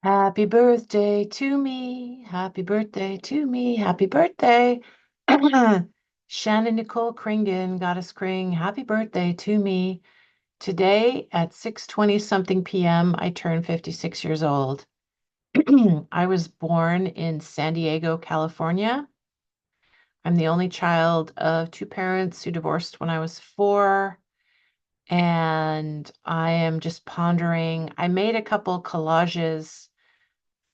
Happy birthday to me. Happy birthday to me. Happy birthday. Shannon Nicole Kringen, Goddess Kring, happy birthday to me. Today at 6:20 something p.m., I turned 56 years old. I was born in San Diego, California. I'm the only child of two parents who divorced when I was 4. And I am just pondering. I made a couple collages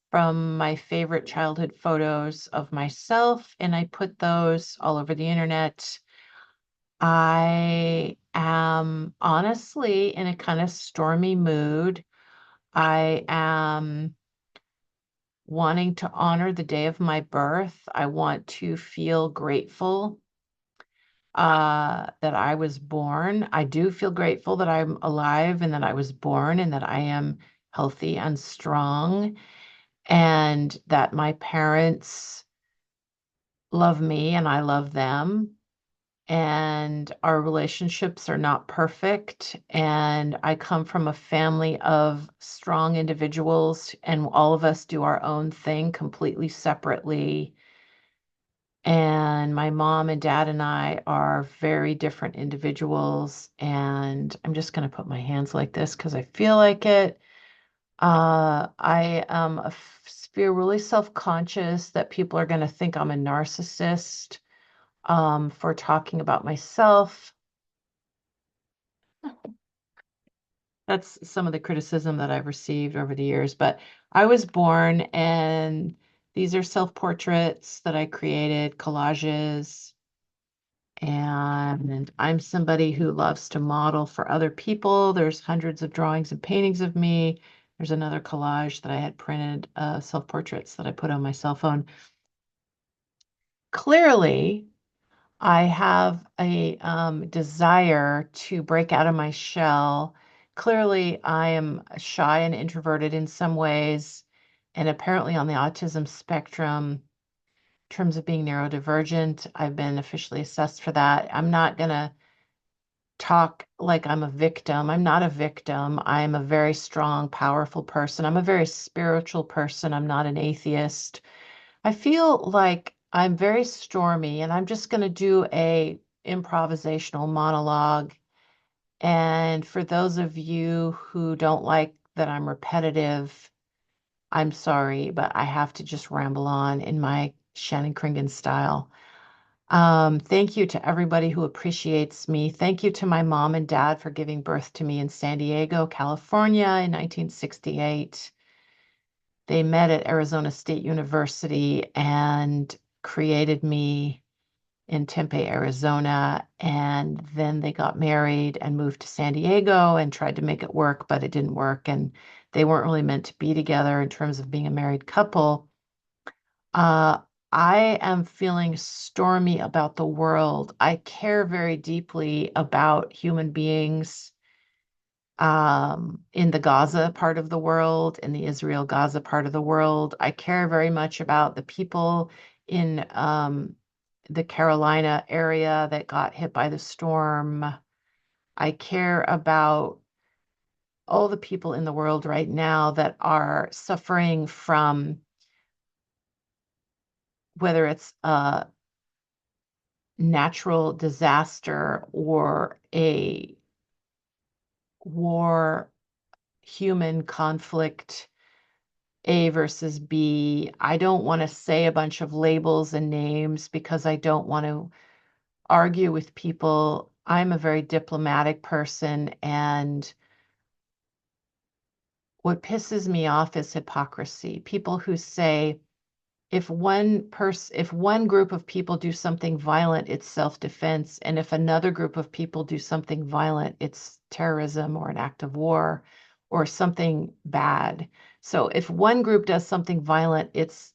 from my favorite childhood photos of myself, and I put those all over the internet. I am honestly in a kind of stormy mood. I am wanting to honor the day of my birth. I want to feel grateful that I was born. I do feel grateful that I'm alive and that I was born and that I am healthy and strong and that my parents love me and I love them. And our relationships are not perfect. And I come from a family of strong individuals, and all of us do our own thing completely separately. And my mom and dad and I are very different individuals. And I'm just going to put my hands like this because I feel like it. Feel really self-conscious that people are going to think I'm a narcissist for talking about myself. That's some of the criticism that I've received over the years. But I was born, and these are self-portraits that I created, collages. And I'm somebody who loves to model for other people. There's hundreds of drawings and paintings of me. There's another collage that I had printed, self-portraits that I put on my cell phone. Clearly, I have a desire to break out of my shell. Clearly, I am shy and introverted in some ways, and apparently on the autism spectrum, in terms of being neurodivergent, I've been officially assessed for that. I'm not going to talk like I'm a victim. I'm not a victim. I'm a very strong, powerful person. I'm a very spiritual person. I'm not an atheist. I feel like I'm very stormy, and I'm just going to do a improvisational monologue. And for those of you who don't like that I'm repetitive, I'm sorry, but I have to just ramble on in my Shannon Kringen style. Thank you to everybody who appreciates me. Thank you to my mom and dad for giving birth to me in San Diego, California in 1968. They met at Arizona State University and created me in Tempe, Arizona. And then they got married and moved to San Diego and tried to make it work, but it didn't work. And they weren't really meant to be together in terms of being a married couple. Uh, I am feeling stormy about the world. I care very deeply about human beings in the Gaza part of the world, in the Israel Gaza part of the world. I care very much about the people in the Carolina area that got hit by the storm. I care about all the people in the world right now that are suffering from whether it's a natural disaster or a war, human conflict, A versus B. I don't want to say a bunch of labels and names because I don't want to argue with people. I'm a very diplomatic person, and what pisses me off is hypocrisy. People who say, if one group of people do something violent, it's self-defense, and if another group of people do something violent, it's terrorism or an act of war or something bad. So if one group does something violent, it's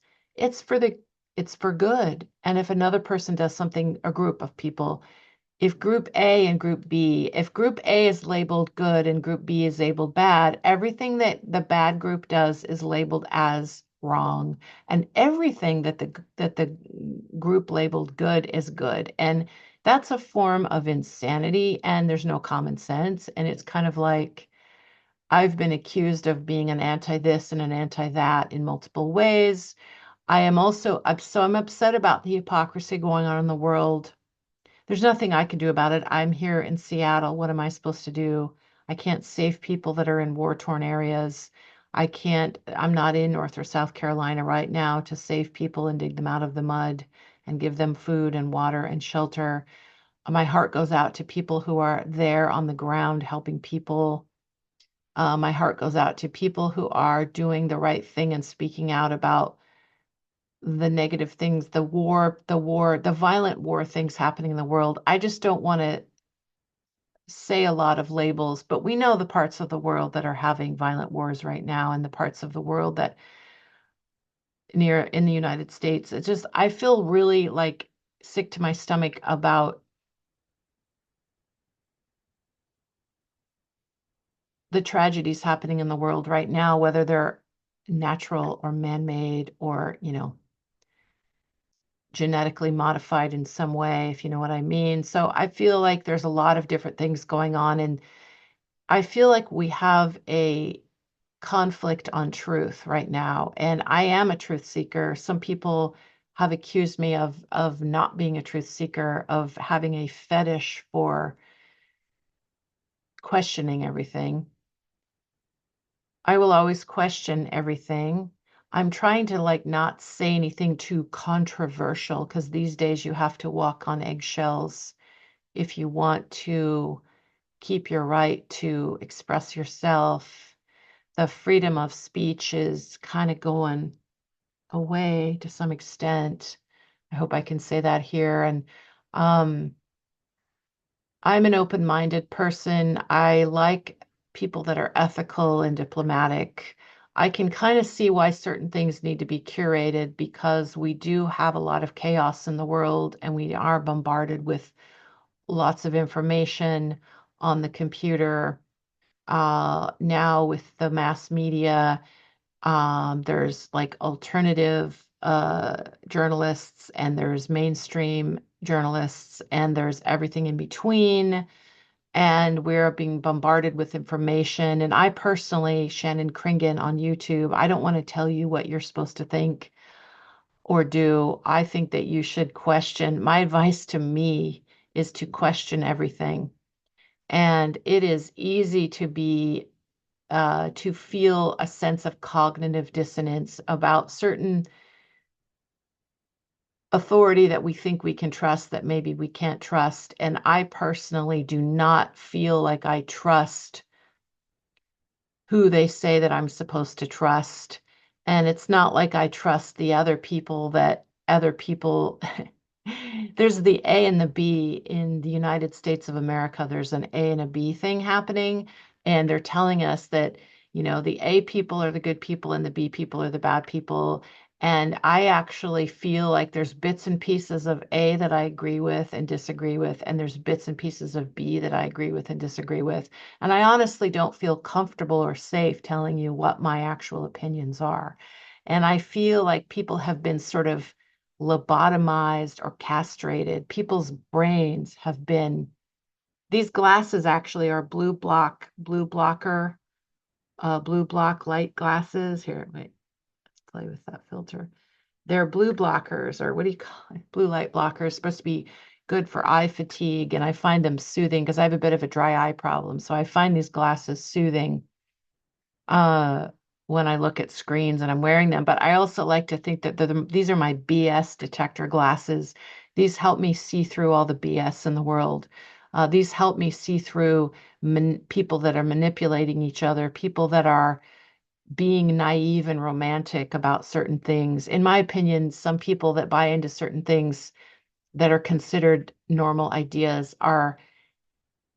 for the it's for good. And if another person does something, a group of people, if group A and group B, if group A is labeled good and group B is labeled bad, everything that the bad group does is labeled as wrong. And everything that the group labeled good is good. And that's a form of insanity, and there's no common sense. And it's kind of like I've been accused of being an anti this and an anti that in multiple ways. I am also I'm upset about the hypocrisy going on in the world. There's nothing I can do about it. I'm here in Seattle. What am I supposed to do? I can't save people that are in war-torn areas. I'm not in North or South Carolina right now to save people and dig them out of the mud and give them food and water and shelter. My heart goes out to people who are there on the ground helping people. My heart goes out to people who are doing the right thing and speaking out about the negative things, the violent war things happening in the world. I just don't want to say a lot of labels, but we know the parts of the world that are having violent wars right now and the parts of the world that near in the United States. It's just, I feel really like sick to my stomach about the tragedies happening in the world right now, whether they're natural or man-made or, genetically modified in some way, if you know what I mean. So I feel like there's a lot of different things going on, and I feel like we have a conflict on truth right now. And I am a truth seeker. Some people have accused me of not being a truth seeker, of having a fetish for questioning everything. I will always question everything. I'm trying to like not say anything too controversial because these days you have to walk on eggshells if you want to keep your right to express yourself. The freedom of speech is kind of going away to some extent. I hope I can say that here. And um, I'm an open-minded person. I like people that are ethical and diplomatic. I can kind of see why certain things need to be curated because we do have a lot of chaos in the world and we are bombarded with lots of information on the computer. Now with the mass media, there's like alternative journalists, and there's mainstream journalists, and there's everything in between. And we're being bombarded with information. And I personally, Shannon Kringen on YouTube, I don't want to tell you what you're supposed to think or do. I think that you should question. My advice to me is to question everything. And it is easy to feel a sense of cognitive dissonance about certain authority that we think we can trust that maybe we can't trust. And I personally do not feel like I trust who they say that I'm supposed to trust. And it's not like I trust the other people that other people. There's the A and the B in the United States of America. There's an A and a B thing happening, and they're telling us that, the A people are the good people and the B people are the bad people. And I actually feel like there's bits and pieces of A that I agree with and disagree with, and there's bits and pieces of B that I agree with and disagree with. And I honestly don't feel comfortable or safe telling you what my actual opinions are. And I feel like people have been sort of lobotomized or castrated. People's brains have been, these glasses actually are blue block light glasses. Here, wait, let's play with that filter. They're blue blockers, or what do you call it? Blue light blockers, supposed to be good for eye fatigue. And I find them soothing because I have a bit of a dry eye problem. So I find these glasses soothing uh, when I look at screens and I'm wearing them. But I also like to think that these are my BS detector glasses. These help me see through all the BS in the world. These help me see through people that are manipulating each other, people that are being naive and romantic about certain things. In my opinion, some people that buy into certain things that are considered normal ideas are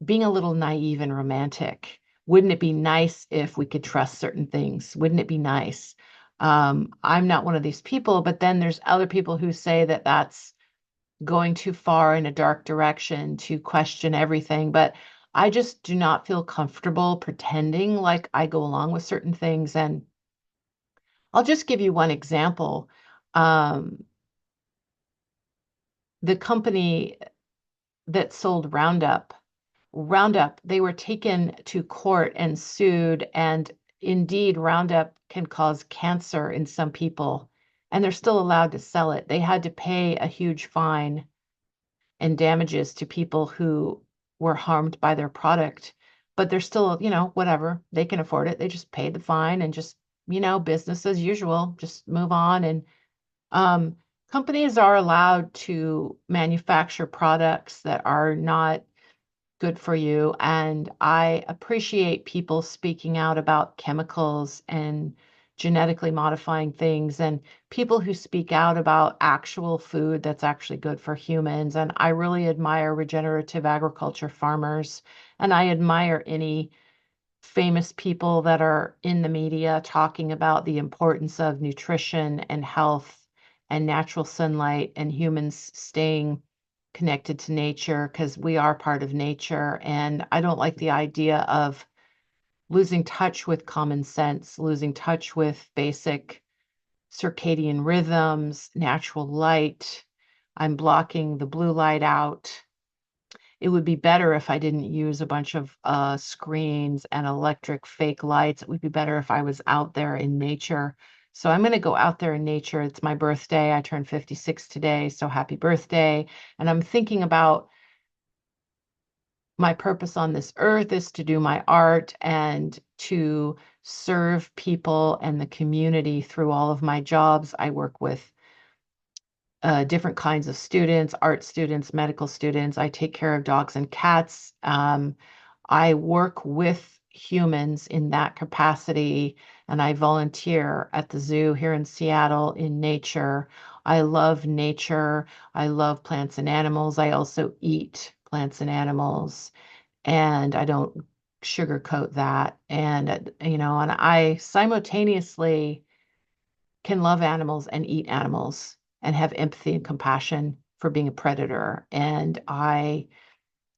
being a little naive and romantic. Wouldn't it be nice if we could trust certain things? Wouldn't it be nice? I'm not one of these people, but then there's other people who say that that's going too far in a dark direction to question everything. But I just do not feel comfortable pretending like I go along with certain things. And I'll just give you one example. Um, the company that sold Roundup Roundup, they were taken to court and sued, and indeed, Roundup can cause cancer in some people, and they're still allowed to sell it. They had to pay a huge fine and damages to people who were harmed by their product, but they're still, whatever, they can afford it. They just paid the fine and just, business as usual, just move on. And um, companies are allowed to manufacture products that are not good for you. And I appreciate people speaking out about chemicals and genetically modifying things and people who speak out about actual food that's actually good for humans. And I really admire regenerative agriculture farmers. And I admire any famous people that are in the media talking about the importance of nutrition and health and natural sunlight and humans staying connected to nature because we are part of nature. And I don't like the idea of losing touch with common sense, losing touch with basic circadian rhythms, natural light. I'm blocking the blue light out. It would be better if I didn't use a bunch of screens and electric fake lights. It would be better if I was out there in nature. So I'm going to go out there in nature. It's my birthday. I turned 56 today. So happy birthday. And I'm thinking about my purpose on this earth is to do my art and to serve people and the community through all of my jobs. I work with different kinds of students, art students, medical students. I take care of dogs and cats. I work with humans in that capacity, and I volunteer at the zoo here in Seattle in nature. I love nature. I love plants and animals. I also eat plants and animals, and I don't sugarcoat that. And I simultaneously can love animals and eat animals and have empathy and compassion for being a predator. And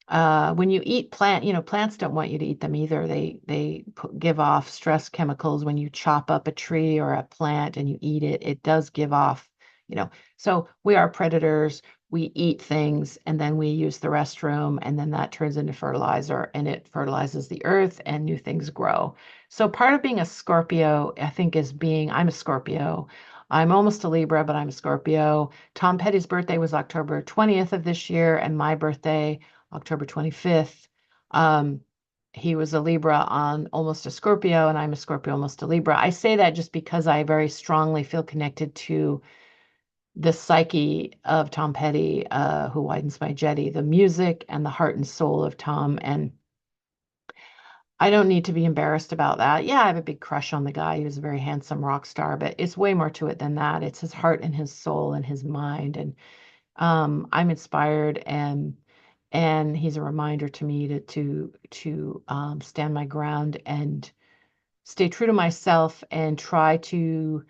when you eat plants don't want you to eat them either. They give off stress chemicals when you chop up a tree or a plant and you eat it. It does give off, you know. So we are predators. We eat things and then we use the restroom and then that turns into fertilizer and it fertilizes the earth and new things grow. So part of being a Scorpio, I think, is I'm a Scorpio. I'm almost a Libra, but I'm a Scorpio. Tom Petty's birthday was October 20th of this year, and my birthday October 25th. Um, he was a Libra on almost a Scorpio, and I'm a Scorpio almost a Libra. I say that just because I very strongly feel connected to the psyche of Tom Petty, who widens my jetty, the music and the heart and soul of Tom. And I don't need to be embarrassed about that. Yeah, I have a big crush on the guy. He was a very handsome rock star, but it's way more to it than that. It's his heart and his soul and his mind. And I'm inspired and he's a reminder to me to stand my ground and stay true to myself and try to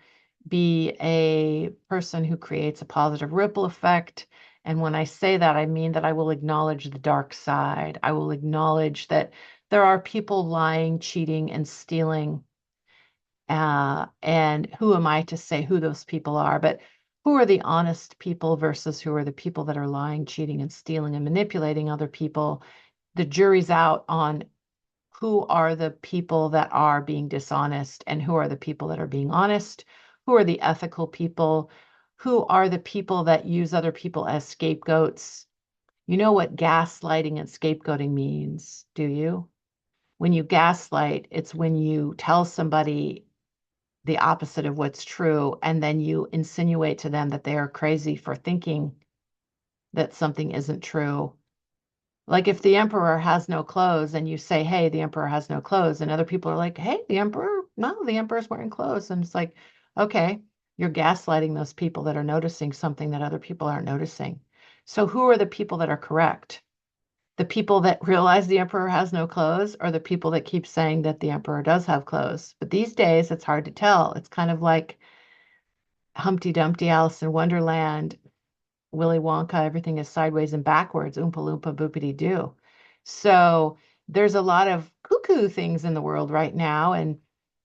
be a person who creates a positive ripple effect. And when I say that, I mean that I will acknowledge the dark side. I will acknowledge that there are people lying, cheating, and stealing. And who am I to say who those people are? But who are the honest people versus who are the people that are lying, cheating, and stealing and manipulating other people? The jury's out on who are the people that are being dishonest and who are the people that are being honest, who are the ethical people, who are the people that use other people as scapegoats. You know what gaslighting and scapegoating means, do you? When you gaslight, it's when you tell somebody the opposite of what's true, and then you insinuate to them that they are crazy for thinking that something isn't true. Like if the emperor has no clothes and you say, hey, the emperor has no clothes, and other people are like, hey, no, the emperor's wearing clothes. And it's like, okay, you're gaslighting those people that are noticing something that other people aren't noticing. So who are the people that are correct? The people that realize the emperor has no clothes or the people that keep saying that the emperor does have clothes? But these days, it's hard to tell. It's kind of like Humpty Dumpty, Alice in Wonderland, Willy Wonka, everything is sideways and backwards, Oompa Loompa Boopity Doo. So there's a lot of cuckoo things in the world right now. And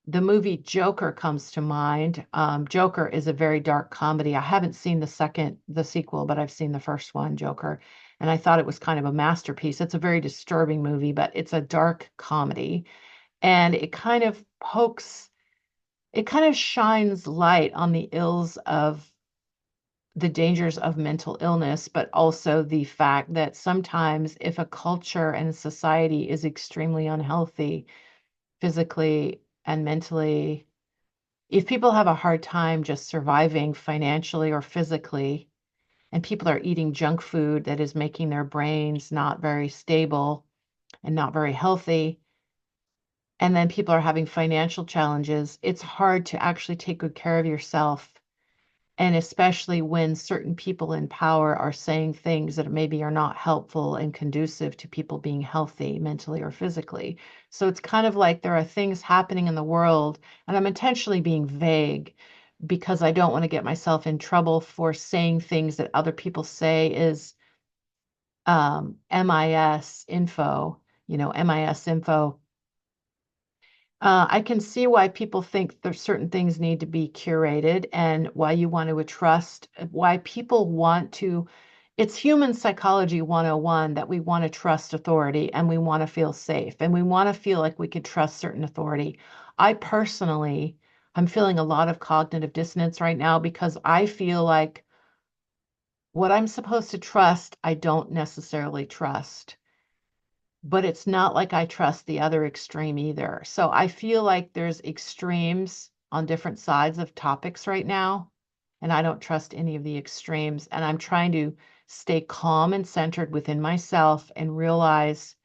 the movie Joker comes to mind. Joker is a very dark comedy. I haven't seen the sequel, but I've seen the first one, Joker. and I thought it was kind of a masterpiece. It's a very disturbing movie, but it's a dark comedy, and it kind of shines light on the ills of the dangers of mental illness, but also the fact that sometimes if a culture and a society is extremely unhealthy physically and mentally, if people have a hard time just surviving financially or physically, and people are eating junk food that is making their brains not very stable and not very healthy, and then people are having financial challenges, it's hard to actually take good care of yourself. And especially when certain people in power are saying things that maybe are not helpful and conducive to people being healthy mentally or physically. So it's kind of like there are things happening in the world, and I'm intentionally being vague because I don't want to get myself in trouble for saying things that other people say is MIS info, MIS info. I can see why people think there's certain things need to be curated and why you want to trust, why people want to. It's human psychology 101 that we want to trust authority and we want to feel safe and we want to feel like we could trust certain authority. I personally, I'm feeling a lot of cognitive dissonance right now because I feel like what I'm supposed to trust, I don't necessarily trust, but it's not like I trust the other extreme either. So I feel like there's extremes on different sides of topics right now, and I don't trust any of the extremes. And I'm trying to stay calm and centered within myself and realize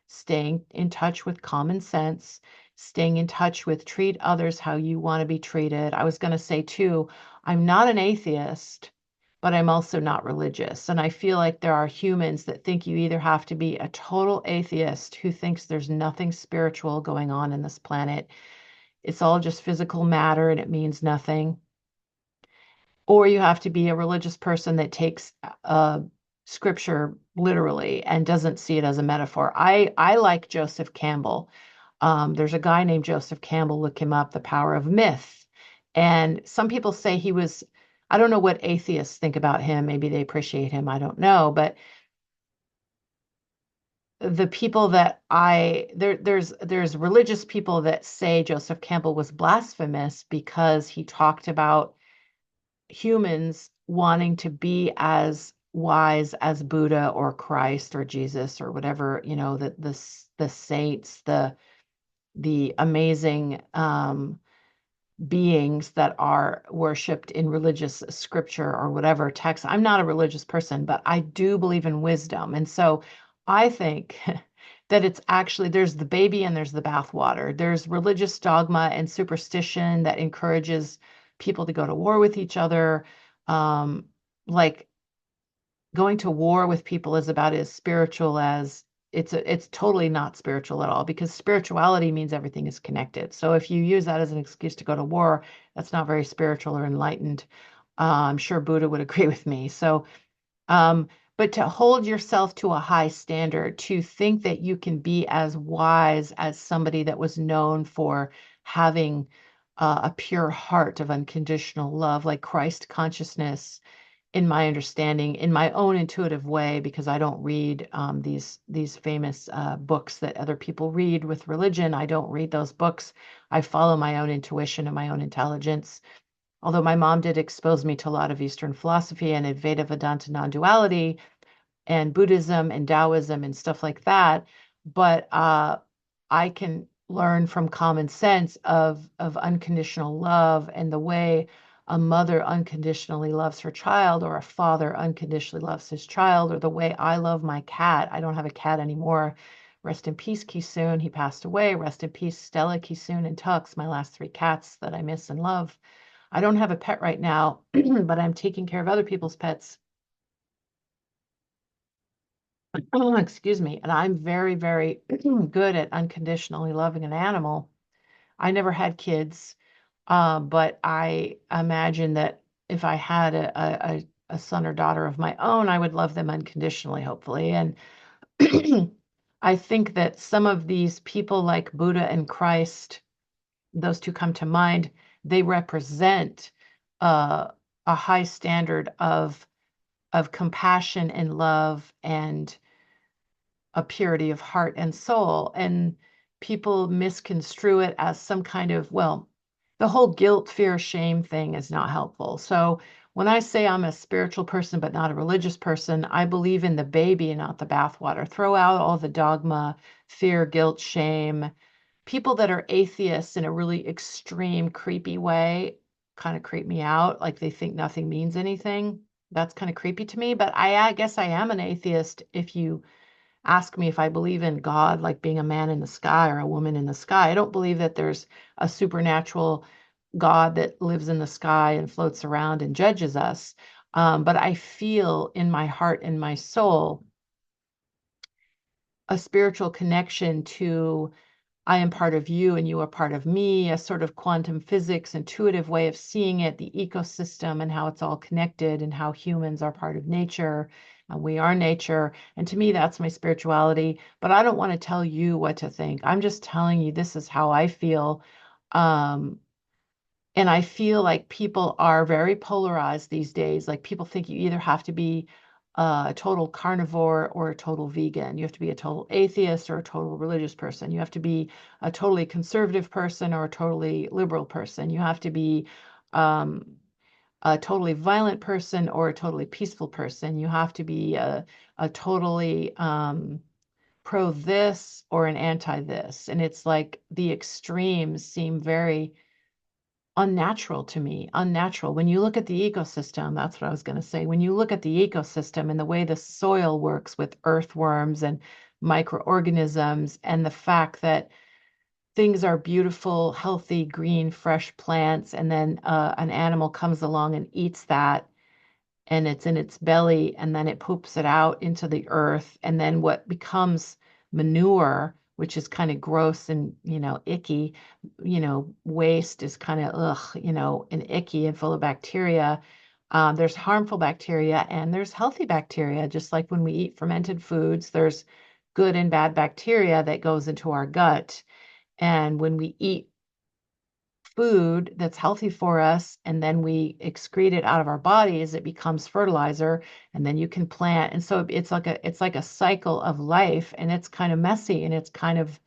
staying in touch with common sense, staying in touch with treat others how you want to be treated. I was going to say too, I'm not an atheist, but I'm also not religious. And I feel like there are humans that think you either have to be a total atheist who thinks there's nothing spiritual going on in this planet. It's all just physical matter and it means nothing, or you have to be a religious person that takes scripture literally and doesn't see it as a metaphor. I like Joseph Campbell. There's a guy named Joseph Campbell, look him up, The Power of Myth. And some people say he was, I don't know what atheists think about him. Maybe they appreciate him. I don't know. But the people that there's religious people that say Joseph Campbell was blasphemous because he talked about humans wanting to be as wise as Buddha or Christ or Jesus or whatever, the saints, the amazing beings that are worshipped in religious scripture or whatever text. I'm not a religious person, but I do believe in wisdom. And so I think that it's actually there's the baby and there's the bathwater. There's religious dogma and superstition that encourages people to go to war with each other. Like going to war with people is about as spiritual as it's totally not spiritual at all because spirituality means everything is connected. So if you use that as an excuse to go to war, that's not very spiritual or enlightened. I'm sure Buddha would agree with me. So, um, but to hold yourself to a high standard, to think that you can be as wise as somebody that was known for having a pure heart of unconditional love, like Christ consciousness, in my understanding, in my own intuitive way, because I don't read these famous books that other people read with religion. I don't read those books. I follow my own intuition and my own intelligence. Although my mom did expose me to a lot of Eastern philosophy and Advaita Vedanta non-duality, and Buddhism and Taoism and stuff like that. But I can learn from common sense of unconditional love and the way a mother unconditionally loves her child, or a father unconditionally loves his child, or the way I love my cat. I don't have a cat anymore. Rest in peace, Kisun. He passed away. Rest in peace, Stella, Kisun, and Tux, my last three cats that I miss and love. I don't have a pet right now, but I'm taking care of other people's pets. Oh, excuse me. And I'm very, very good at unconditionally loving an animal. I never had kids, but I imagine that if I had a son or daughter of my own, I would love them unconditionally, hopefully. And I think that some of these people like Buddha and Christ, those two come to mind, they represent uh, a high standard of of compassion and love and a purity of heart and soul. And people misconstrue it as some kind of, well, the whole guilt, fear, shame thing is not helpful. So when I say I'm a spiritual person, but not a religious person, I believe in the baby and not the bathwater. Throw out all the dogma, fear, guilt, shame. People that are atheists in a really extreme, creepy way kind of creep me out. Like they think nothing means anything. That's kind of creepy to me. But I guess I am an atheist if you ask me if I believe in God, like being a man in the sky or a woman in the sky. I don't believe that there's a supernatural God that lives in the sky and floats around and judges us. But I feel in my heart and my soul a spiritual connection to I am part of you and you are part of me, a sort of quantum physics, intuitive way of seeing it, the ecosystem and how it's all connected and how humans are part of nature and we are nature. And to me, that's my spirituality. But I don't want to tell you what to think. I'm just telling you this is how I feel. Um, and I feel like people are very polarized these days. Like people think you either have to be a total carnivore or a total vegan. You have to be a total atheist or a total religious person. You have to be a totally conservative person or a totally liberal person. You have to be um, a totally violent person or a totally peaceful person. You have to be a totally pro this or an anti this. And it's like the extremes seem very unnatural to me, unnatural. When you look at the ecosystem, that's what I was going to say. When you look at the ecosystem and the way the soil works with earthworms and microorganisms, and the fact that things are beautiful, healthy, green, fresh plants, and then an animal comes along and eats that, and it's in its belly and then it poops it out into the earth and then what becomes manure, which is kind of gross and icky, waste is kind of ugh, and icky and full of bacteria. There's harmful bacteria and there's healthy bacteria, just like when we eat fermented foods there's good and bad bacteria that goes into our gut. And when we eat food that's healthy for us and then we excrete it out of our bodies, it becomes fertilizer and then you can plant. And so it's like a cycle of life, and it's kind of messy, and it's kind of,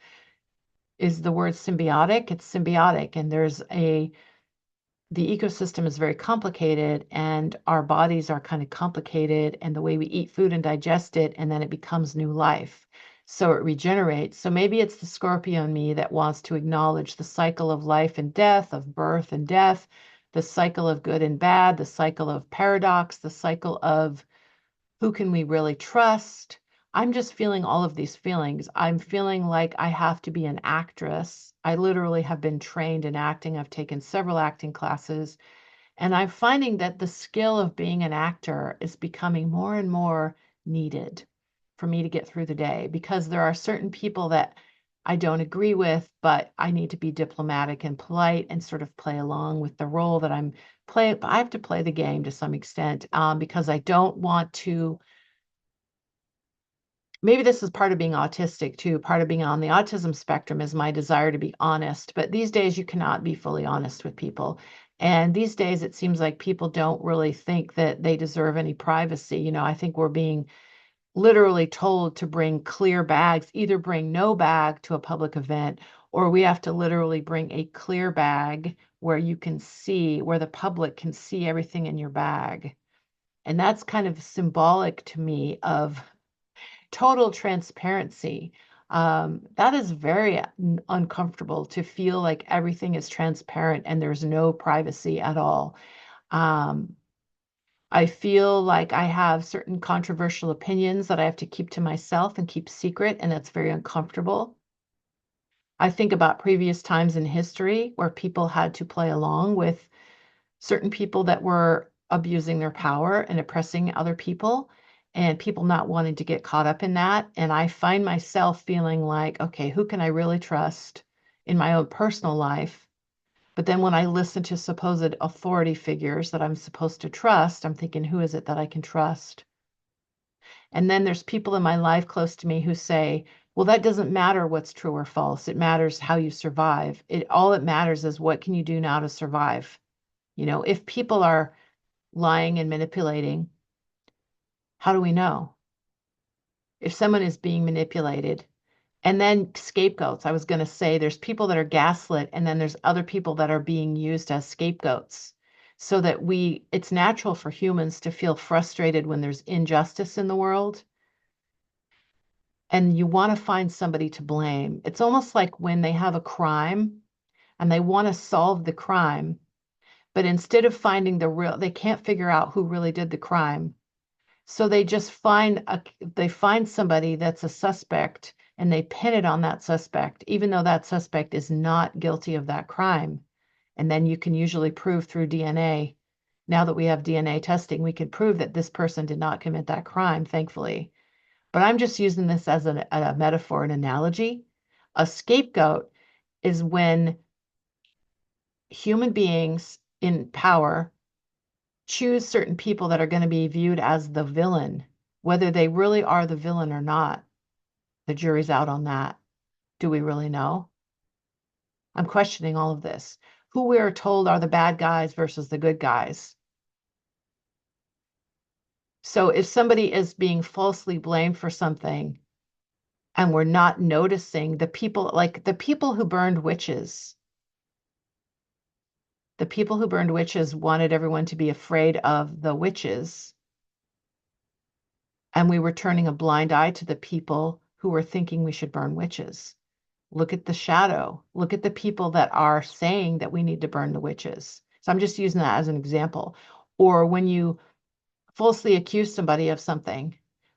is the word symbiotic? It's symbiotic, and the ecosystem is very complicated and our bodies are kind of complicated, and the way we eat food and digest it, and then it becomes new life. So it regenerates. So maybe it's the Scorpio in me that wants to acknowledge the cycle of life and death, of birth and death, the cycle of good and bad, the cycle of paradox, the cycle of who can we really trust. I'm just feeling all of these feelings. I'm feeling like I have to be an actress. I literally have been trained in acting. I've taken several acting classes, and I'm finding that the skill of being an actor is becoming more and more needed for me to get through the day, because there are certain people that I don't agree with, but I need to be diplomatic and polite and sort of play along with the role that I'm playing. I have to play the game to some extent, because I don't want to. Maybe this is part of being autistic too. Part of being on the autism spectrum is my desire to be honest. But these days, you cannot be fully honest with people. And these days, it seems like people don't really think that they deserve any privacy. I think we're being literally told to bring clear bags, either bring no bag to a public event, or we have to literally bring a clear bag where you can see, where the public can see everything in your bag. And that's kind of symbolic to me of total transparency. That is very uncomfortable, to feel like everything is transparent and there's no privacy at all. Um, I feel like I have certain controversial opinions that I have to keep to myself and keep secret, and that's very uncomfortable. I think about previous times in history where people had to play along with certain people that were abusing their power and oppressing other people, and people not wanting to get caught up in that. And I find myself feeling like, okay, who can I really trust in my own personal life? But then when I listen to supposed authority figures that I'm supposed to trust, I'm thinking, who is it that I can trust? And then there's people in my life close to me who say, well, that doesn't matter what's true or false. It matters how you survive. All it matters is what can you do now to survive? If people are lying and manipulating, How do we know if someone is being manipulated? And then scapegoats. I was going to say there's people that are gaslit, and then there's other people that are being used as scapegoats. So that it's natural for humans to feel frustrated when there's injustice in the world, and you want to find somebody to blame. It's almost like when they have a crime and they want to solve the crime, but instead of finding they can't figure out who really did the crime. So they find somebody that's a suspect and they pin it on that suspect, even though that suspect is not guilty of that crime. And then you can usually prove through DNA. Now that we have DNA testing, we can prove that this person did not commit that crime, thankfully. But I'm just using this as a metaphor, an analogy. A scapegoat is when human beings in power choose certain people that are going to be viewed as the villain, whether they really are the villain or not. The jury's out on that. Do we really know? I'm questioning all of this. Who we are told are the bad guys versus the good guys. So if somebody is being falsely blamed for something and we're not noticing the people who burned witches, the people who burned witches wanted everyone to be afraid of the witches. And we were turning a blind eye to the people who were thinking we should burn witches. Look at the shadow. Look at the people that are saying that we need to burn the witches. So I'm just using that as an example. Or when you falsely accuse somebody of something,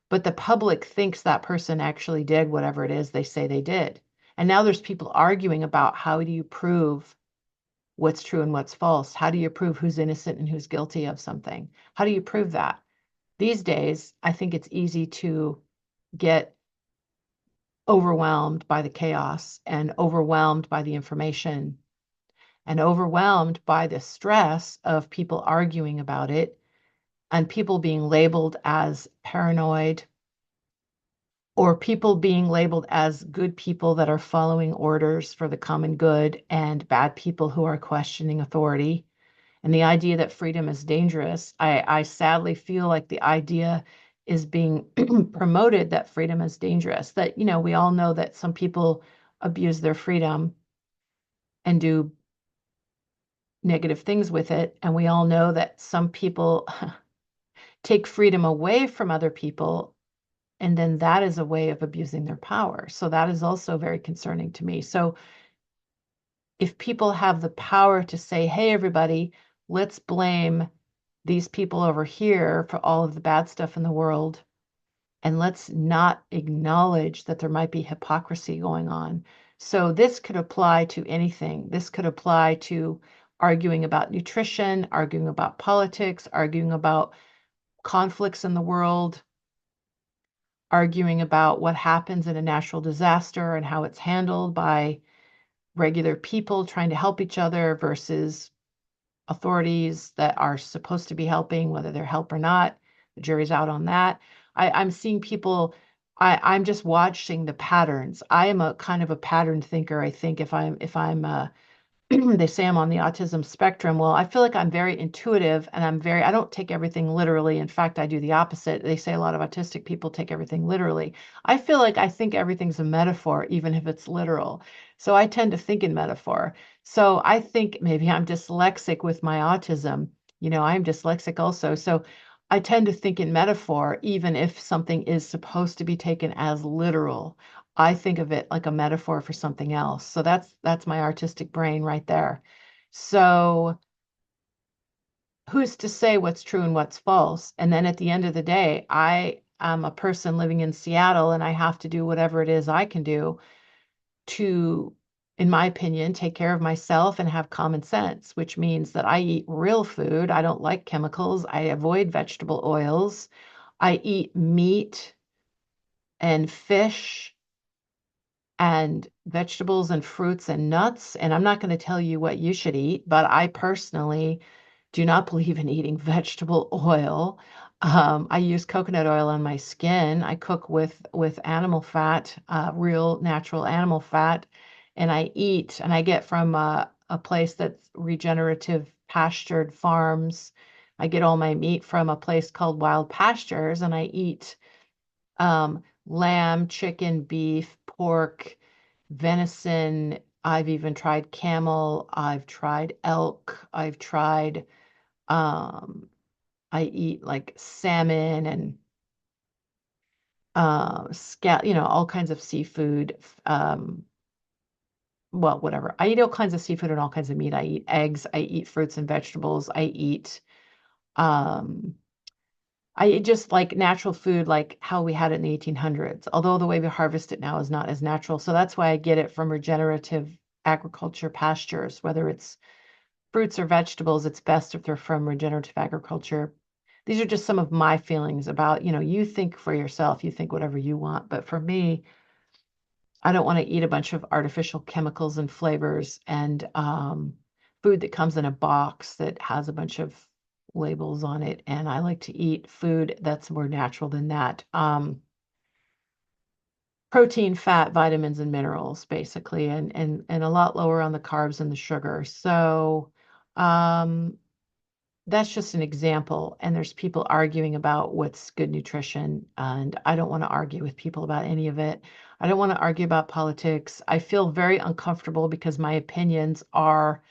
but the public thinks that person actually did whatever it is they say they did. And now there's people arguing about how do you prove what's true and what's false? How do you prove who's innocent and who's guilty of something? How do you prove that? These days, I think it's easy to get overwhelmed by the chaos and overwhelmed by the information and overwhelmed by the stress of people arguing about it and people being labeled as paranoid or people being labeled as good people that are following orders for the common good and bad people who are questioning authority. And the idea that freedom is dangerous, I sadly feel like the idea is being promoted that freedom is dangerous. That, we all know that some people abuse their freedom and do negative things with it. And we all know that some people take freedom away from other people. And then that is a way of abusing their power. So that is also very concerning to me. So if people have the power to say, hey, everybody, let's blame these people over here for all of the bad stuff in the world, and let's not acknowledge that there might be hypocrisy going on. So this could apply to anything. This could apply to arguing about nutrition, arguing about politics, arguing about conflicts in the world, arguing about what happens in a natural disaster and how it's handled by regular people trying to help each other versus authorities that are supposed to be helping, whether they're help or not. The jury's out on that. I'm seeing people, I'm just watching the patterns. I am a kind of a pattern thinker. I think if I'm they say I'm on the autism spectrum. Well, I feel like I'm very intuitive and I don't take everything literally. In fact, I do the opposite. They say a lot of autistic people take everything literally. I feel like I think everything's a metaphor, even if it's literal. So I tend to think in metaphor. So I think maybe I'm dyslexic with my autism. I'm dyslexic also. So I tend to think in metaphor, even if something is supposed to be taken as literal. I think of it like a metaphor for something else. So that's my artistic brain right there. So who's to say what's true and what's false? And then at the end of the day, I am a person living in Seattle and I have to do whatever it is I can do to, in my opinion, take care of myself and have common sense, which means that I eat real food. I don't like chemicals. I avoid vegetable oils. I eat meat and fish and vegetables and fruits and nuts. And I'm not going to tell you what you should eat, but I personally do not believe in eating vegetable oil. I use coconut oil on my skin. I cook with animal fat, real natural animal fat, and I eat, and I get from a place that's regenerative pastured farms. I get all my meat from a place called Wild Pastures, and I eat lamb, chicken, beef, pork, venison. I've even tried camel. I've tried elk. I've tried, I eat like salmon and all kinds of seafood. Well, whatever. I eat all kinds of seafood and all kinds of meat. I eat eggs. I eat fruits and vegetables. Um, I eat just like natural food, like how we had it in the 1800s, although the way we harvest it now is not as natural. So that's why I get it from regenerative agriculture pastures, whether it's fruits or vegetables, it's best if they're from regenerative agriculture. These are just some of my feelings about, you think for yourself, you think whatever you want. But for me, I don't want to eat a bunch of artificial chemicals and flavors and food that comes in a box that has a bunch of labels on it. And I like to eat food that's more natural than that. Protein, fat, vitamins, and minerals, basically, and a lot lower on the carbs and the sugar. So um, that's just an example. And there's people arguing about what's good nutrition. And I don't want to argue with people about any of it. I don't want to argue about politics. I feel very uncomfortable because my opinions are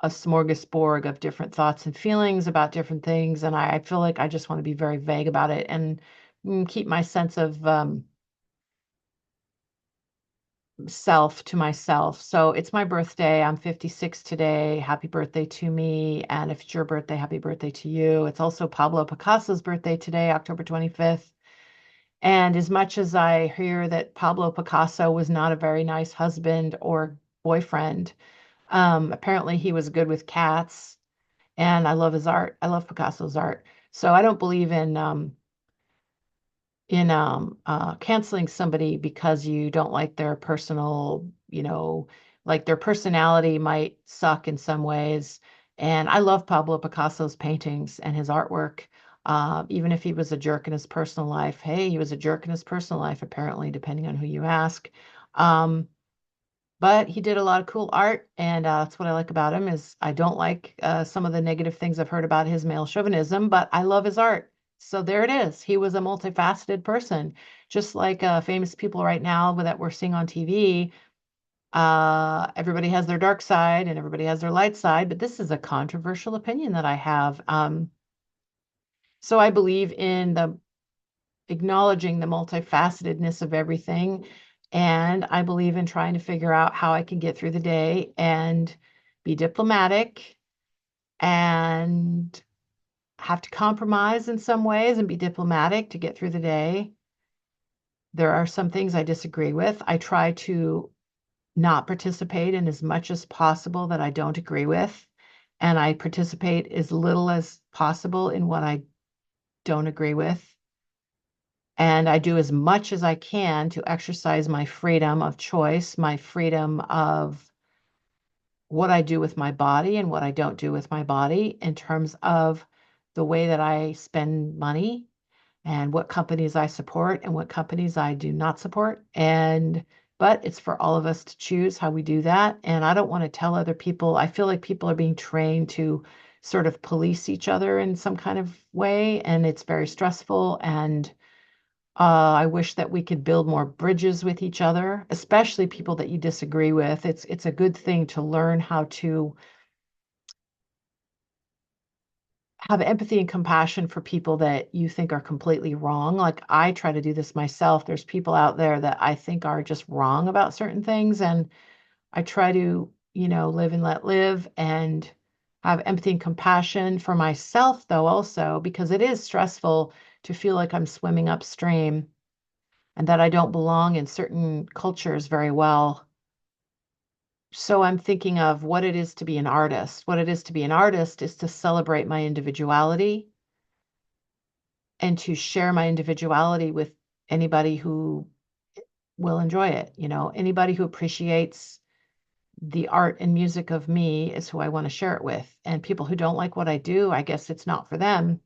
a smorgasbord of different thoughts and feelings about different things. And I feel like I just want to be very vague about it and keep my sense of self to myself. So it's my birthday. I'm 56 today. Happy birthday to me. And if it's your birthday, happy birthday to you. It's also Pablo Picasso's birthday today, October 25th. And as much as I hear that Pablo Picasso was not a very nice husband or boyfriend, apparently he was good with cats. And I love his art. I love Picasso's art. So I don't believe in canceling somebody because you don't like their personal, like their personality might suck in some ways. And I love Pablo Picasso's paintings and his artwork. Even if he was a jerk in his personal life, hey, he was a jerk in his personal life, apparently, depending on who you ask. Um, but he did a lot of cool art, and that's what I like about him is I don't like some of the negative things I've heard about his male chauvinism, but I love his art. So there it is. He was a multifaceted person, just like famous people right now that we're seeing on TV. Everybody has their dark side and everybody has their light side, but this is a controversial opinion that I have. So I believe in the acknowledging the multifacetedness of everything. And I believe in trying to figure out how I can get through the day and be diplomatic and have to compromise in some ways and be diplomatic to get through the day. There are some things I disagree with. I try to not participate in as much as possible that I don't agree with. And I participate as little as possible in what I don't agree with. And I do as much as I can to exercise my freedom of choice, my freedom of what I do with my body and what I don't do with my body in terms of the way that I spend money and what companies I support and what companies I do not support. But it's for all of us to choose how we do that. And I don't want to tell other people. I feel like people are being trained to sort of police each other in some kind of way, and it's very stressful. And I wish that we could build more bridges with each other, especially people that you disagree with. It's a good thing to learn how to have empathy and compassion for people that you think are completely wrong. Like I try to do this myself. There's people out there that I think are just wrong about certain things, and I try to, live and let live and have empathy and compassion for myself, though, also because it is stressful to feel like I'm swimming upstream and that I don't belong in certain cultures very well. So I'm thinking of what it is to be an artist. What it is to be an artist is to celebrate my individuality and to share my individuality with anybody who will enjoy it. Anybody who appreciates the art and music of me is who I want to share it with. And people who don't like what I do, I guess it's not for them.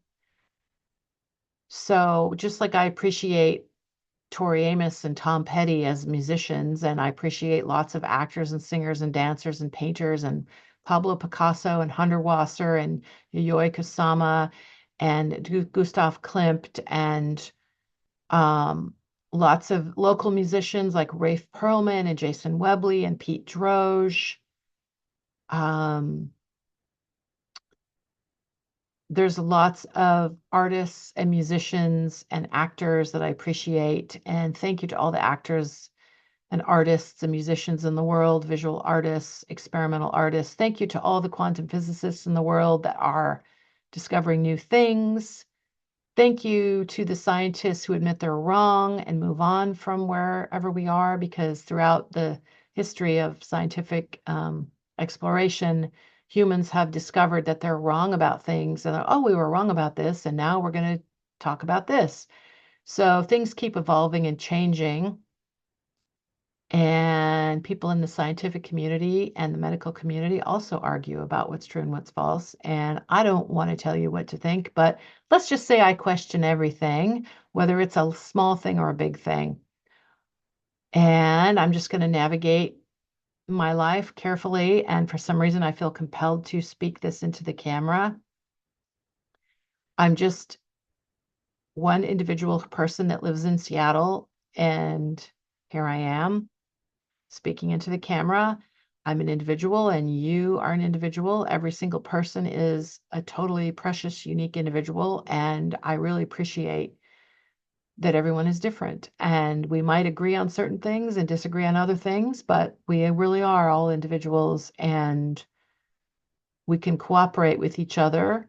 So just like I appreciate Tori Amos and Tom Petty as musicians, and I appreciate lots of actors and singers and dancers and painters and Pablo Picasso and Hundertwasser and Yayoi Kusama and Gustav Klimt and um, lots of local musicians like Rafe Perlman and Jason Webley and Pete Droge. Um, there's lots of artists and musicians and actors that I appreciate. And thank you to all the actors and artists and musicians in the world, visual artists, experimental artists. Thank you to all the quantum physicists in the world that are discovering new things. Thank you to the scientists who admit they're wrong and move on from wherever we are, because throughout the history of scientific exploration, humans have discovered that they're wrong about things. And oh, we were wrong about this, and now we're going to talk about this. So things keep evolving and changing. And people in the scientific community and the medical community also argue about what's true and what's false. And I don't want to tell you what to think, but let's just say I question everything, whether it's a small thing or a big thing. And I'm just going to navigate my life carefully. And for some reason, I feel compelled to speak this into the camera. I'm just one individual person that lives in Seattle, and here I am speaking into the camera. I'm an individual and you are an individual. Every single person is a totally precious, unique individual. And I really appreciate that everyone is different. And we might agree on certain things and disagree on other things, but we really are all individuals and we can cooperate with each other.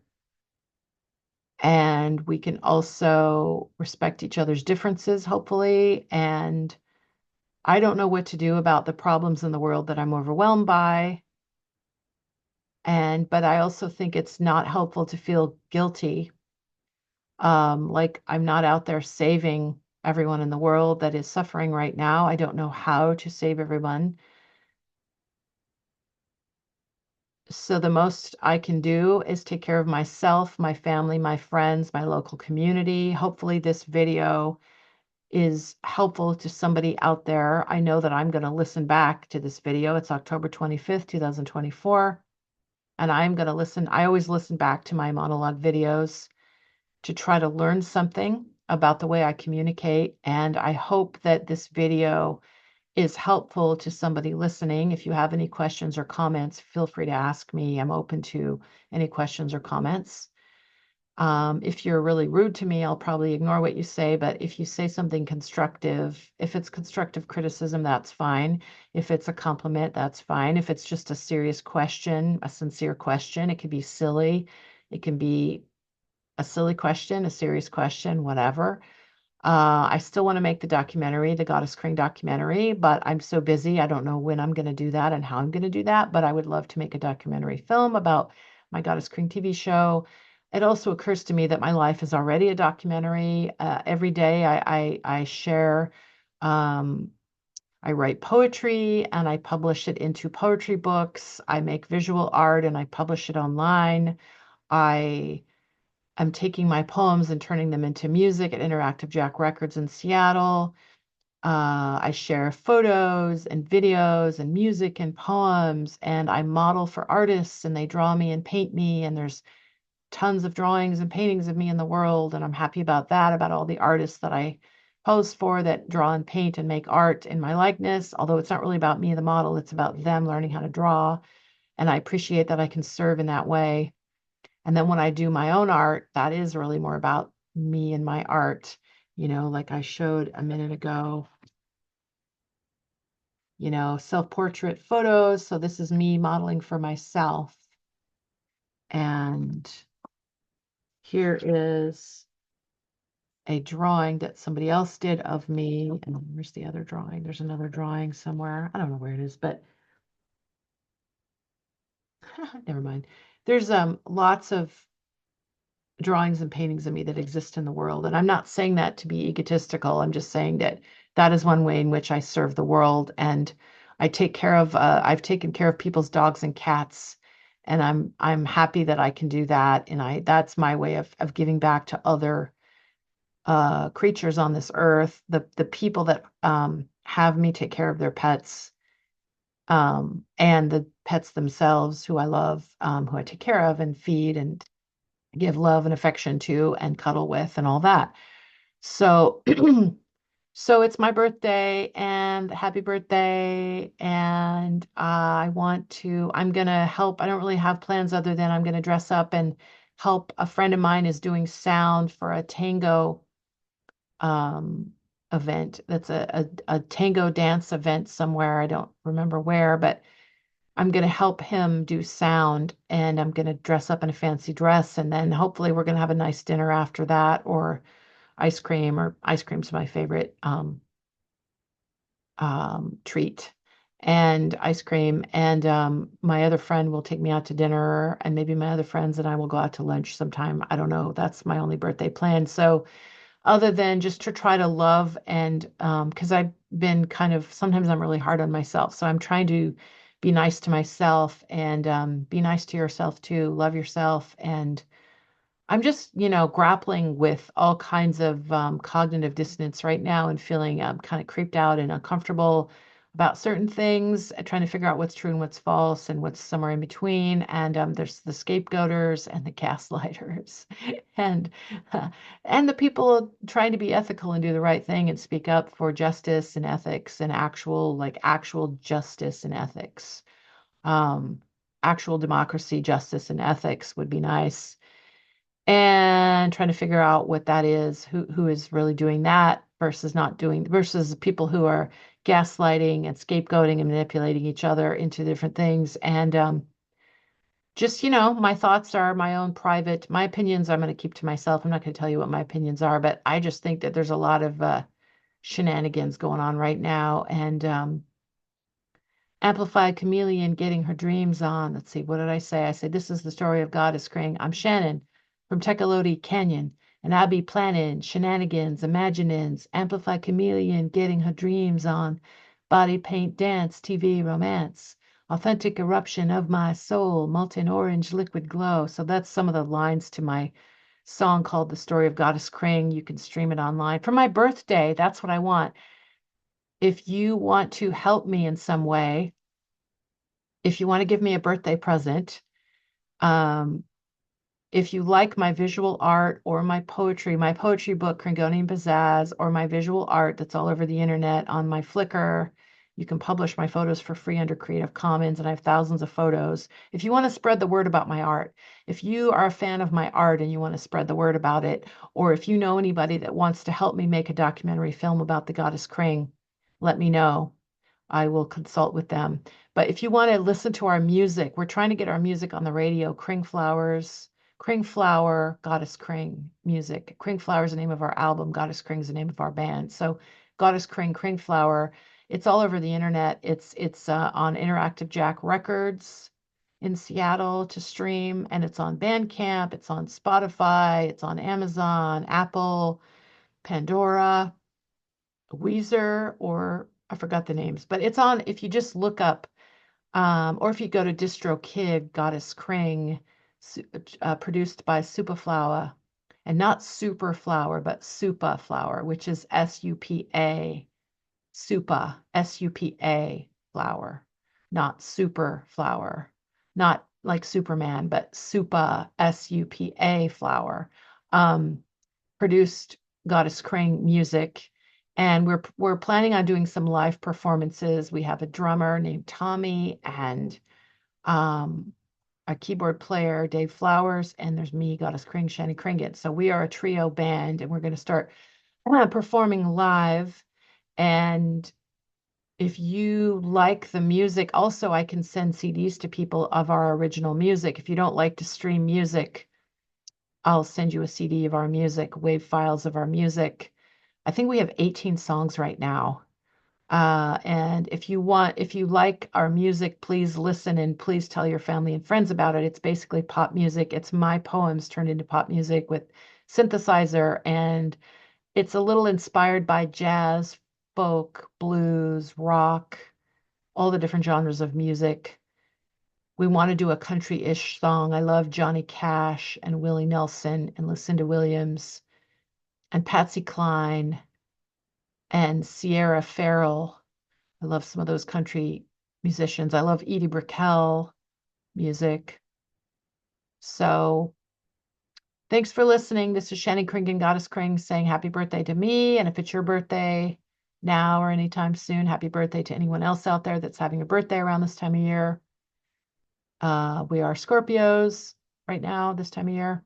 And we can also respect each other's differences, hopefully. And I don't know what to do about the problems in the world that I'm overwhelmed by. But I also think it's not helpful to feel guilty. Like I'm not out there saving everyone in the world that is suffering right now. I don't know how to save everyone. So the most I can do is take care of myself, my family, my friends, my local community. Hopefully this video is helpful to somebody out there. I know that I'm going to listen back to this video. It's October 25th, 2024. And I'm going to listen. I always listen back to my monologue videos to try to learn something about the way I communicate. And I hope that this video is helpful to somebody listening. If you have any questions or comments, feel free to ask me. I'm open to any questions or comments. If you're really rude to me, I'll probably ignore what you say. But if you say something constructive, if it's constructive criticism, that's fine. If it's a compliment, that's fine. If it's just a serious question, a sincere question, it could be silly. It can be a silly question, a serious question, whatever. I still want to make the documentary, the Goddess Kring documentary, but I'm so busy. I don't know when I'm going to do that and how I'm going to do that, but I would love to make a documentary film about my Goddess Kring TV show. It also occurs to me that my life is already a documentary. Every day I share, um, I write poetry and I publish it into poetry books. I make visual art and I publish it online. I I'm taking my poems and turning them into music at Interactive Jack Records in Seattle. I share photos and videos and music and poems, and I model for artists, and they draw me and paint me. And there's tons of drawings and paintings of me in the world, and I'm happy about that, about all the artists that I pose for that draw and paint and make art in my likeness. Although it's not really about me, the model, it's about them learning how to draw. And I appreciate that I can serve in that way. And then when I do my own art, that is really more about me and my art, like I showed a minute ago, self-portrait photos. So this is me modeling for myself. And here is a drawing that somebody else did of me. And where's the other drawing? There's another drawing somewhere. I don't know where it is, but never mind. There's lots of drawings and paintings of me that exist in the world. And I'm not saying that to be egotistical. I'm just saying that that is one way in which I serve the world. And I've taken care of people's dogs and cats. And I'm happy that I can do that. And that's my way of giving back to other creatures on this earth, the people that have me take care of their pets. and the pets themselves, who I love, who I take care of and feed and give love and affection to and cuddle with and all that. So, so it's my birthday and happy birthday. And I'm going to help. I don't really have plans other than I'm going to dress up and help. A friend of mine is doing sound for a tango um, event. That's a tango dance event somewhere. I don't remember where, but I'm going to help him do sound and I'm going to dress up in a fancy dress. And then hopefully we're going to have a nice dinner after that or ice cream's my favorite treat and ice cream. And my other friend will take me out to dinner and maybe my other friends and I will go out to lunch sometime. I don't know. That's my only birthday plan. So other than just to try to love and because I've been kind of sometimes I'm really hard on myself. So I'm trying to be nice to myself and be nice to yourself too. Love yourself. And I'm just, grappling with all kinds of cognitive dissonance right now and feeling kind of creeped out and uncomfortable about certain things, trying to figure out what's true and what's false and what's somewhere in between. And there's the scapegoaters and the gaslighters, and and the people trying to be ethical and do the right thing and speak up for justice and ethics and actual justice and ethics. Um, Actual democracy, justice, and ethics would be nice and trying to figure out what that is, who is really doing that versus not doing versus people who are gaslighting and scapegoating and manipulating each other into different things. And just, my thoughts are my own private, my opinions I'm going to keep to myself. I'm not going to tell you what my opinions are, but I just think that there's a lot of shenanigans going on right now. And Amplified Chameleon getting her dreams on. Let's see, what did I say? I said, this is the story of Goddess Kring. I'm Shannon from Tecolote Canyon, and I be planning shenanigans, imaginings, Amplified Chameleon getting her dreams on. Body paint dance, TV romance, authentic eruption of my soul, molten orange liquid glow. So that's some of the lines to my song called The Story of Goddess Kring. You can stream it online. For my birthday, that's what I want. If you want to help me in some way, if you want to give me a birthday present, um, if you like my visual art or my poetry book, Kringonian Pizzazz, or my visual art that's all over the internet on my Flickr, you can publish my photos for free under Creative Commons, and I have thousands of photos. If you want to spread the word about my art, if you are a fan of my art and you want to spread the word about it, or if you know anybody that wants to help me make a documentary film about the goddess Kring, let me know. I will consult with them. But if you want to listen to our music, we're trying to get our music on the radio. Kring Flower, Goddess Kring music. Kring Flower is the name of our album. Goddess Kring is the name of our band. So Goddess Kring, Kring Flower. It's all over the internet. It's on Interactive Jack Records in Seattle to stream, and it's on Bandcamp. It's on Spotify. It's on Amazon, Apple, Pandora. Weezer, or I forgot the names, but it's on if you just look up, or if you go to DistroKid, Goddess Kring, produced by Supaflower, and not Superflower, but Supa Flower, which is SUPA, SUPA flower, not super flower, not like Superman, but Supa, SUPA flower. Um, Produced Goddess Crane music, and we're planning on doing some live performances. We have a drummer named Tommy and um, a keyboard player, Dave Flowers, and there's me, Goddess Kring, Shannon Kringen. So we are a trio band, and we're going to start performing live. And if you like the music, also I can send CDs to people of our original music. If you don't like to stream music, I'll send you a CD of our music, wave files of our music. I think we have 18 songs right now. And if you like our music, please listen and please tell your family and friends about it. It's basically pop music. It's my poems turned into pop music with synthesizer, and it's a little inspired by jazz, folk, blues, rock, all the different genres of music. We want to do a country-ish song. I love Johnny Cash and Willie Nelson and Lucinda Williams and Patsy Cline and Sierra Farrell. I love some of those country musicians. I love Edie Brickell music. So thanks for listening. This is Shannon Kringen, Goddess Kring, saying happy birthday to me. And if it's your birthday now or anytime soon, happy birthday to anyone else out there that's having a birthday around this time of year. We are Scorpios right now, this time of year.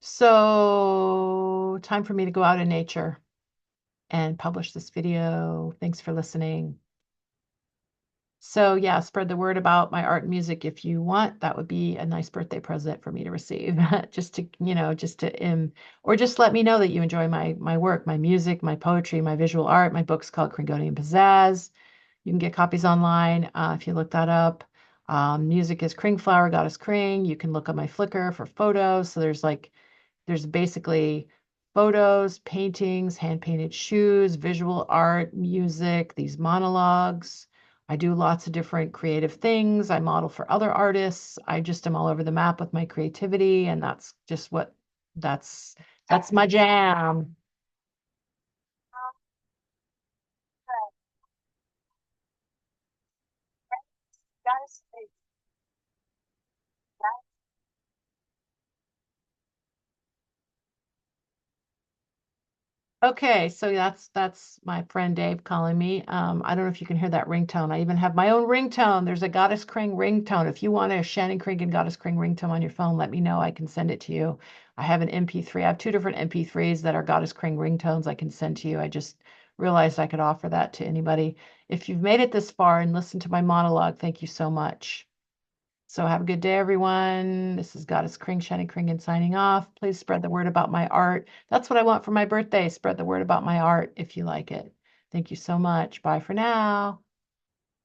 So, time for me to go out in nature and publish this video. Thanks for listening. So, yeah, spread the word about my art and music if you want. That would be a nice birthday present for me to receive. Just to, or just let me know that you enjoy my work, my music, my poetry, my visual art. My book's called Kringonian Pizzazz. You can get copies online if you look that up. Music is Kringflower, Goddess Kring. You can look on my Flickr for photos. So there's basically photos, paintings, hand painted shoes, visual art, music, these monologues. I do lots of different creative things. I model for other artists. I just am all over the map with my creativity, and that's just that's that's my jam. Okay, so that's my friend Dave calling me. I don't know if you can hear that ringtone. I even have my own ringtone. There's a Goddess Kring ringtone. If you want a Shannon Kring and Goddess Kring ringtone on your phone, let me know. I can send it to you. I have an MP3. I have two different MP3s that are Goddess Kring ringtones I can send to you. I just realized I could offer that to anybody. If you've made it this far and listened to my monologue, thank you so much. So have a good day, everyone. This is Goddess Kring, Shannon Kringen signing off. Please spread the word about my art. That's what I want for my birthday. Spread the word about my art if you like it. Thank you so much. Bye for now.